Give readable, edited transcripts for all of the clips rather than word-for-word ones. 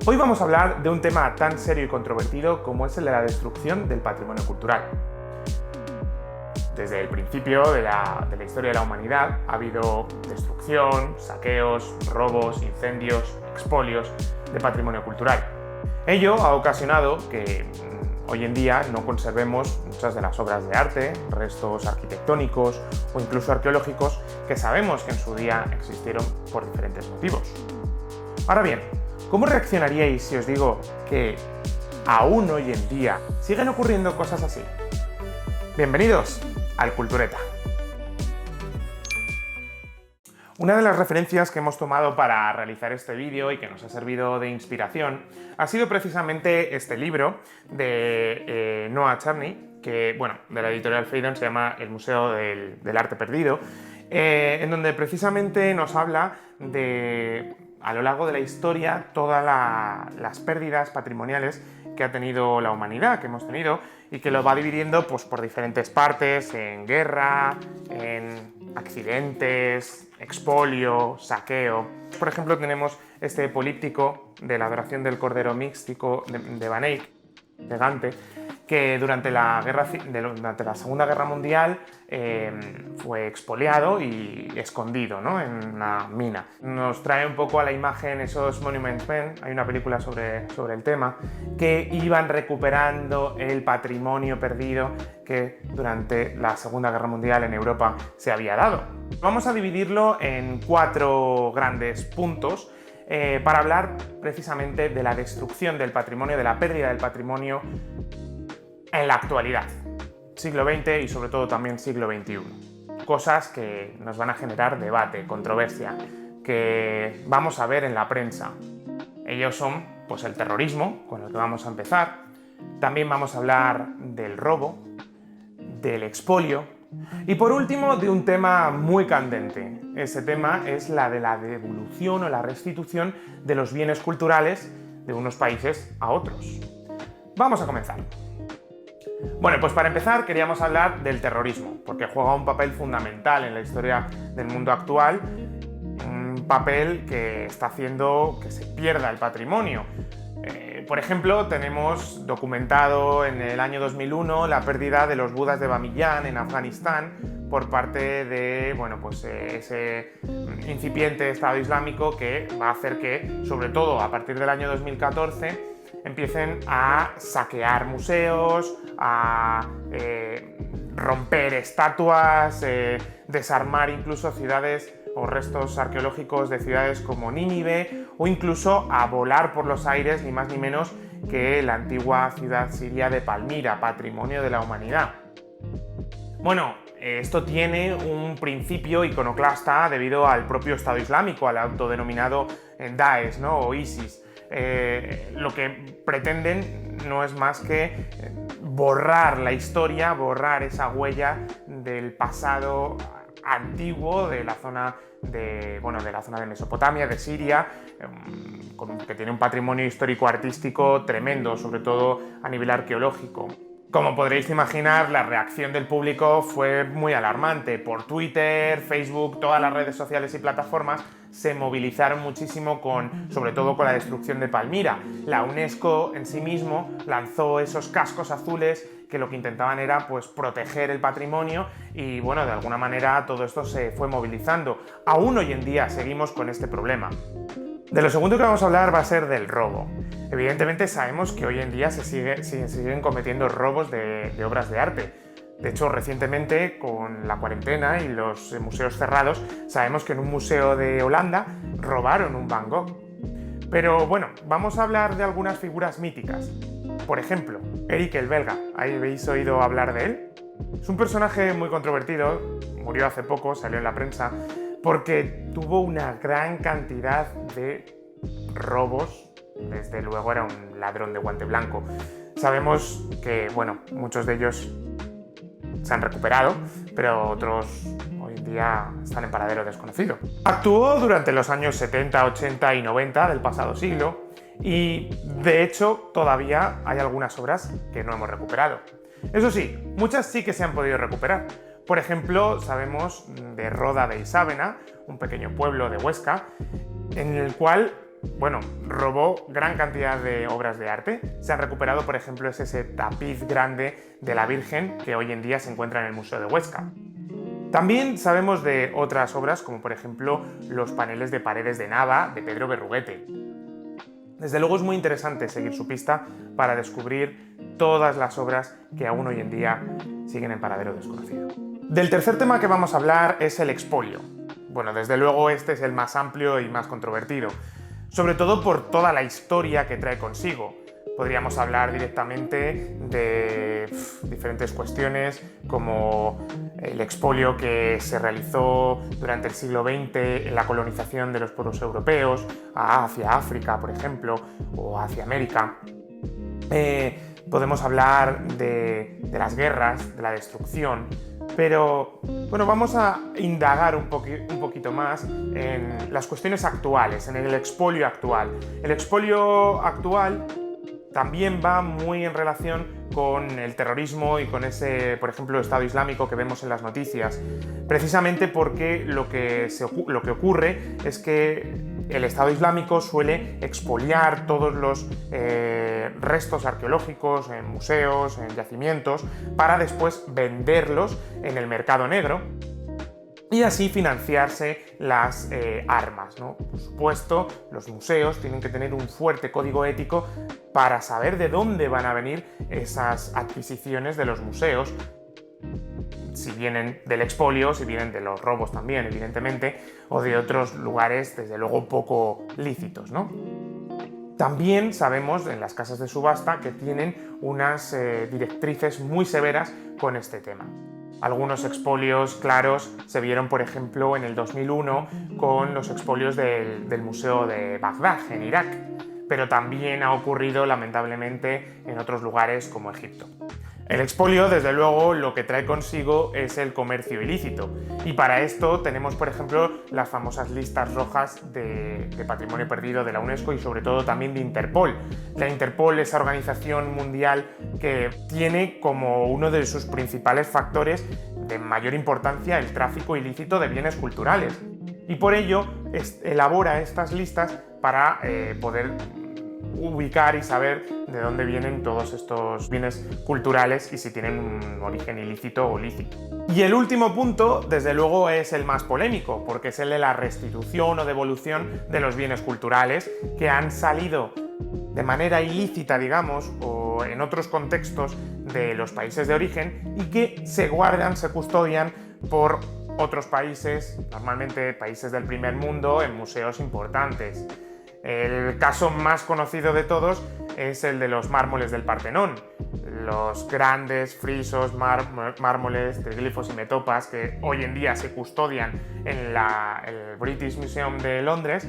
Hoy vamos a hablar de un tema tan serio y controvertido como es el de la destrucción del patrimonio cultural. Desde el principio de la historia de la humanidad ha habido destrucción, saqueos, robos, incendios, expolios de patrimonio cultural. Ello ha ocasionado que hoy en día no conservemos muchas de las obras de arte, restos arquitectónicos o incluso arqueológicos que sabemos que en su día existieron por diferentes motivos. Ahora bien, ¿cómo reaccionaríais si os digo que aún hoy en día siguen ocurriendo cosas así? Bienvenidos al Cultureta. Una de las referencias que hemos tomado para realizar este vídeo y que nos ha servido de inspiración ha sido precisamente este libro de Noah Charney, que, de la editorial Phaidon, se llama El Museo del Arte Perdido, en donde precisamente nos habla de, a lo largo de la historia, todas las pérdidas patrimoniales que ha tenido la humanidad, que hemos tenido, y que lo va dividiendo pues, por diferentes partes, en guerra, en accidentes, expolio, saqueo. Por ejemplo, tenemos este políptico de la adoración del Cordero Místico de Van Eyck, de Gante, que durante la Segunda Guerra Mundial fue expoliado y escondido, ¿no?, en una mina. Nos trae un poco a la imagen esos Monument Men, hay una película sobre el tema, que iban recuperando el patrimonio perdido que durante la Segunda Guerra Mundial en Europa se había dado. Vamos a dividirlo en 4 grandes puntos para hablar precisamente de la destrucción del patrimonio, de la pérdida del patrimonio en la actualidad, siglo XX y sobre todo también siglo XXI. Cosas que nos van a generar debate, controversia, que vamos a ver en la prensa. Ellos son pues, el terrorismo, con el que vamos a empezar. También vamos a hablar del robo, del expolio y por último de un tema muy candente. Ese tema es la de la devolución o la restitución de los bienes culturales de unos países a otros. Vamos a comenzar. Bueno, pues para empezar queríamos hablar del terrorismo, porque juega un papel fundamental en la historia del mundo actual, un papel que está haciendo que se pierda el patrimonio. Por ejemplo, tenemos documentado en el año 2001 la pérdida de los budas de Bamiyan en Afganistán por parte de ese incipiente Estado Islámico que va a hacer que, sobre todo a partir del año 2014, empiecen a saquear museos, a romper estatuas, desarmar incluso ciudades o restos arqueológicos de ciudades como Nínive, o incluso a volar por los aires ni más ni menos que la antigua ciudad siria de Palmira, patrimonio de la humanidad. Bueno, esto tiene un principio iconoclasta debido al propio Estado Islámico, al autodenominado Daesh, ¿no?, o ISIS. Lo que pretenden no es más que borrar la historia, borrar esa huella del pasado antiguo de la zona de Mesopotamia, de Siria, que tiene un patrimonio histórico-artístico tremendo, sobre todo a nivel arqueológico. Como podréis imaginar, la reacción del público fue muy alarmante. Por Twitter, Facebook, todas las redes sociales y plataformas se movilizaron muchísimo sobre todo con la destrucción de Palmira. La UNESCO en sí mismo lanzó esos cascos azules que lo que intentaban era pues, proteger el patrimonio y de alguna manera todo esto se fue movilizando. Aún hoy en día seguimos con este problema. De lo segundo que vamos a hablar va a ser del robo. Evidentemente sabemos que hoy en día se siguen cometiendo robos de obras de arte. De hecho, recientemente, con la cuarentena y los museos cerrados, sabemos que en un museo de Holanda robaron un Van Gogh. Pero vamos a hablar de algunas figuras míticas. Por ejemplo, Eric el Belga. ¿Habéis oído hablar de él? Es un personaje muy controvertido, murió hace poco, salió en la prensa, porque tuvo una gran cantidad de robos. Desde luego era un ladrón de guante blanco. Sabemos que, muchos de ellos se han recuperado, pero otros hoy en día están en paradero desconocido. Actuó durante los años 70, 80 y 90 del pasado siglo y, de hecho, todavía hay algunas obras que no hemos recuperado. Eso sí, muchas sí que se han podido recuperar. Por ejemplo, sabemos de Roda de Isábena, un pequeño pueblo de Huesca, en el cual bueno, robó gran cantidad de obras de arte. Se han recuperado, por ejemplo, ese tapiz grande de la Virgen que hoy en día se encuentra en el Museo de Huesca. También sabemos de otras obras, como por ejemplo los paneles de paredes de Nava de Pedro Berruguete. Desde luego es muy interesante seguir su pista para descubrir todas las obras que aún hoy en día siguen en paradero desconocido. Del tercer tema que vamos a hablar es el expolio. Bueno, desde luego este es el más amplio y más controvertido, sobre todo por toda la historia que trae consigo. Podríamos hablar directamente de diferentes cuestiones como el expolio que se realizó durante el siglo XX en la colonización de los pueblos europeos hacia África, por ejemplo, o hacia América. Podemos hablar de las guerras, de la destrucción, pero bueno, vamos a indagar un poquito más en las cuestiones actuales, en el expolio actual. El expolio actual también va muy en relación con el terrorismo y con ese, por ejemplo, Estado Islámico que vemos en las noticias, precisamente porque lo que ocurre es que el Estado Islámico suele expoliar todos los restos arqueológicos en museos, en yacimientos, para después venderlos en el mercado negro y así financiarse las armas, ¿no? Por supuesto, los museos tienen que tener un fuerte código ético para saber de dónde van a venir esas adquisiciones de los museos, si vienen del expolio, si vienen de los robos también, evidentemente, o de otros lugares, desde luego, poco lícitos, ¿no? También sabemos en las casas de subasta que tienen unas directrices muy severas con este tema. Algunos expolios claros se vieron, por ejemplo, en el 2001 con los expolios del Museo de Bagdad, en Irak, pero también ha ocurrido, lamentablemente, en otros lugares como Egipto. El expolio, desde luego, lo que trae consigo es el comercio ilícito. Y para esto tenemos, por ejemplo, las famosas listas rojas de patrimonio perdido de la UNESCO y sobre todo también de Interpol. La Interpol, esa organización mundial que tiene como uno de sus principales factores de mayor importancia el tráfico ilícito de bienes culturales. Y por ello elabora estas listas para poder ubicar y saber de dónde vienen todos estos bienes culturales y si tienen un origen ilícito o lícito. Y el último punto, desde luego, es el más polémico, porque es el de la restitución o devolución de los bienes culturales que han salido de manera ilícita, digamos, o en otros contextos de los países de origen y que se guardan, se custodian por otros países, normalmente países del primer mundo, en museos importantes. El caso más conocido de todos es el de los mármoles del Partenón, los grandes frisos, mármoles, triglifos y metopas que hoy en día se custodian en el British Museum de Londres,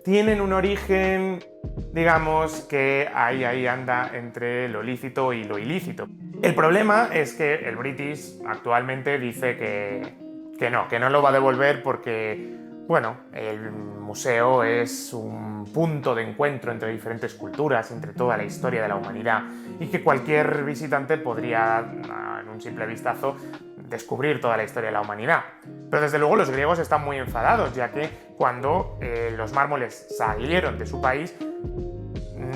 tienen un origen, digamos, que ahí anda entre lo lícito y lo ilícito. El problema es que el British actualmente dice que no lo va a devolver porque, bueno, el museo es un punto de encuentro entre diferentes culturas, entre toda la historia de la humanidad y que cualquier visitante podría, en un simple vistazo, descubrir toda la historia de la humanidad. Pero desde luego los griegos están muy enfadados, ya que cuando los mármoles salieron de su país,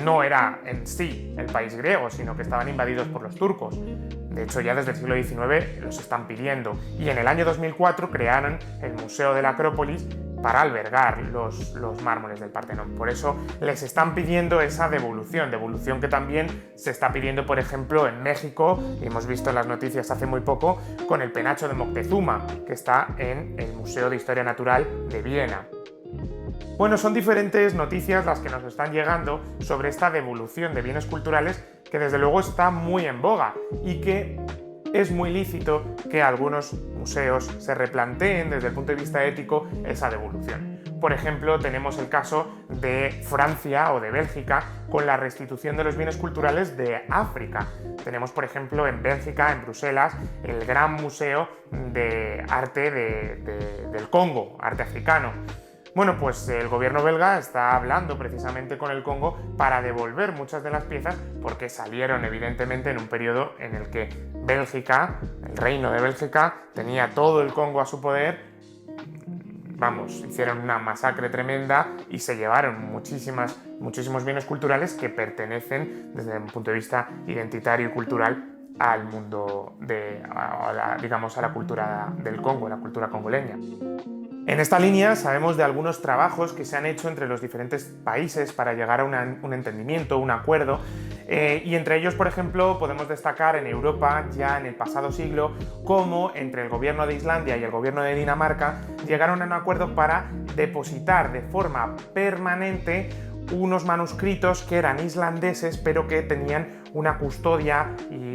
no era en sí el país griego, sino que estaban invadidos por los turcos. De hecho, ya desde el siglo XIX los están pidiendo. Y en el año 2004 crearon el Museo de la Acrópolis para albergar los mármoles del Partenón. Por eso les están pidiendo esa devolución que también se está pidiendo, por ejemplo, en México, y hemos visto en las noticias hace muy poco, con el penacho de Moctezuma, que está en el Museo de Historia Natural de Viena. Bueno, son diferentes noticias las que nos están llegando sobre esta devolución de bienes culturales que desde luego está muy en boga y que es muy lícito que algunos museos se replanteen desde el punto de vista ético esa devolución. Por ejemplo, tenemos el caso de Francia o de Bélgica con la restitución de los bienes culturales de África. Tenemos, por ejemplo, en Bélgica, en Bruselas, el Gran Museo de Arte del Congo, arte africano. Bueno, pues el gobierno belga está hablando precisamente con el Congo para devolver muchas de las piezas porque salieron evidentemente en un periodo en el que Bélgica, el reino de Bélgica, tenía todo el Congo a su poder vamos, hicieron una masacre tremenda y se llevaron muchísimos bienes culturales que pertenecen desde un punto de vista identitario y cultural al mundo digamos, a la cultura del Congo, la cultura congoleña. En esta línea sabemos de algunos trabajos que se han hecho entre los diferentes países para llegar a un entendimiento, un acuerdo, y entre ellos, por ejemplo, podemos destacar en Europa, ya en el pasado siglo, cómo entre el gobierno de Islandia y el gobierno de Dinamarca llegaron a un acuerdo para depositar de forma permanente unos manuscritos que eran islandeses pero que tenían una custodia y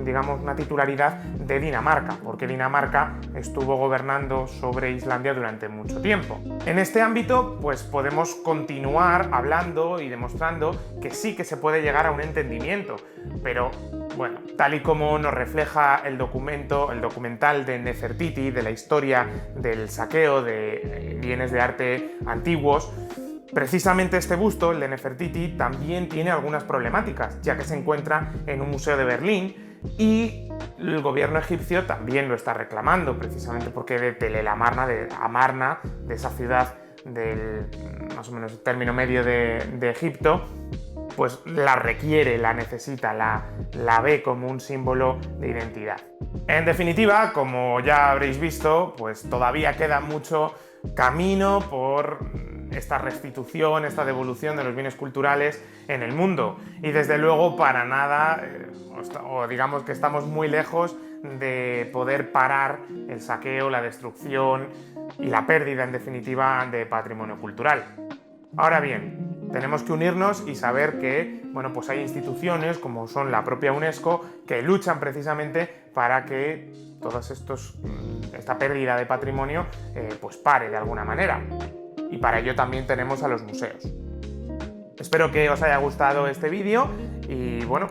digamos, una titularidad de Dinamarca, porque Dinamarca estuvo gobernando sobre Islandia durante mucho tiempo. En este ámbito, pues podemos continuar hablando y demostrando que sí que se puede llegar a un entendimiento, pero bueno, tal y como nos refleja el documental de Nefertiti, de la historia del saqueo de bienes de arte antiguos, precisamente este busto, el de Nefertiti, también tiene algunas problemáticas, ya que se encuentra en un museo de Berlín y el gobierno egipcio también lo está reclamando, precisamente porque de Tel El Amarna, de esa ciudad del más o menos término medio de Egipto, pues la requiere, la necesita, la ve como un símbolo de identidad. En definitiva, como ya habréis visto, pues todavía queda mucho camino por esta restitución, esta devolución de los bienes culturales en el mundo. Y desde luego para nada, o digamos que estamos muy lejos de poder parar el saqueo, la destrucción y la pérdida, en definitiva, de patrimonio cultural. Ahora bien, tenemos que unirnos y saber que, bueno, pues hay instituciones como son la propia UNESCO que luchan precisamente para que esta pérdida de patrimonio pues pare de alguna manera. Y para ello también tenemos a los museos. Espero que os haya gustado este vídeo y bueno,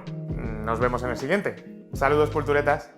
nos vemos en el siguiente. Saludos, culturetas.